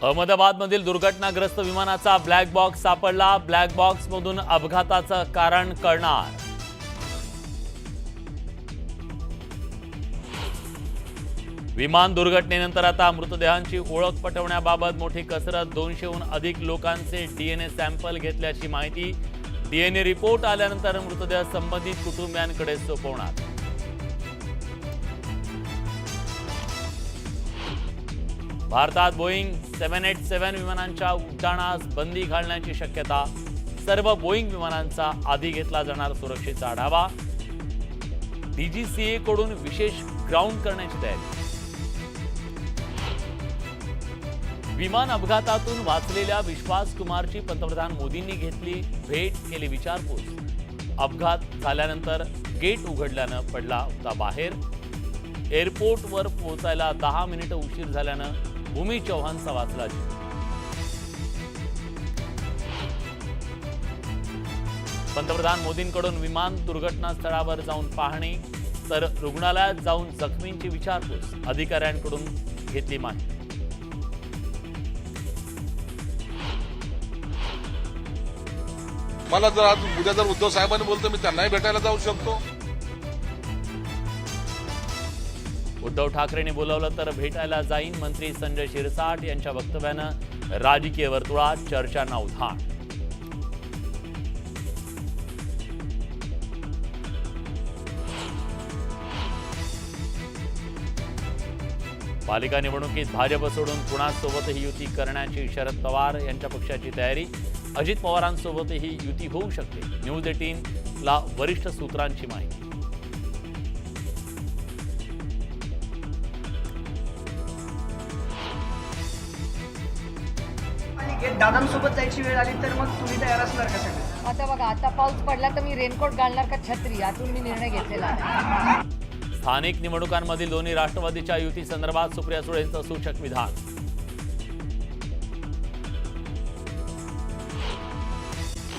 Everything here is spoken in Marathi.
अहमदाबादमधील दुर्घटनाग्रस्त विमानाचा ब्लॅक बॉक्स सापडला। ब्लॅक बॉक्समधून अपघाताचं कारण कळणार। विमान दुर्घटनेनंतर आता मृतदेहांची ओळख पटवण्याबाबत मोठी कसरत। 200हून अधिक लोकांचे डीएनए सॅम्पल घेतल्याची माहिती। डीएनए रिपोर्ट आल्यानंतर मृतदेह संबंधित कुटुंबियांकडे सोपवणार। भारतात बोईंग 787 विमानांच्या उड्डाणास बंदी घालण्याची शक्यता। सर्व बोईंग विमानांचा आधी घेतला जाणार सुरक्षेचा आढावा। डीजीसीए कडून विशेष ग्राउंड करण्याची तयारी। विमान अपघातातून वाचलेल्या विश्वास कुमारची पंतप्रधान मोदींनी घेतली भेट, केली विचारपूस। अपघात झाल्यानंतर गेट उघडल्यानं पडला होता बाहेर। एअरपोर्टवर पोहोचायला 10 मिनिटं उशीर झाल्यानं भूमी चौहानचा वाचला जीव। पंतप्रधान मोदींकडून विमान दुर्घटनास्थळावर जाऊन पाहणी, तर रुग्णालयात जाऊन जखमींची विचारपूस। अधिकाऱ्यांकडून घेतली माहिती। मला जर आज उद्या जर उद्धव साहेबांनी बोलतो मी त्यांनाही भेटायला जाऊ शकतो। उद्धव ठाकरेंनी बोलावलं तर भेटायला जाईन। मंत्री संजय शिरसाट यांच्या वक्तव्यानं राजकीय वर्तुळात चर्चांना उधाण। पालिका निवडणुकीत भाजप सोडून कुणासोबतही युती करण्याची शरद पवार यांच्या पक्षाची तयारी। अजित पवारांसोबतही युती होऊ शकते। न्यूज 18 ला वरिष्ठ सूत्रांची माहिती। दादांसोबत जायची वेळ आली तर मग तुम्ही तयार असणार का सगळं? आता बघा, आता पाऊस पडला तर मी रेनकोट घालणार का छत्री, यातून मी निर्णय घेतलेला आहे। स्थानिक निवडणुकांमधील दोन्ही राष्ट्रवादीच्या युती संदर्भात सुप्रिया सुळेंचं सूचक विधान।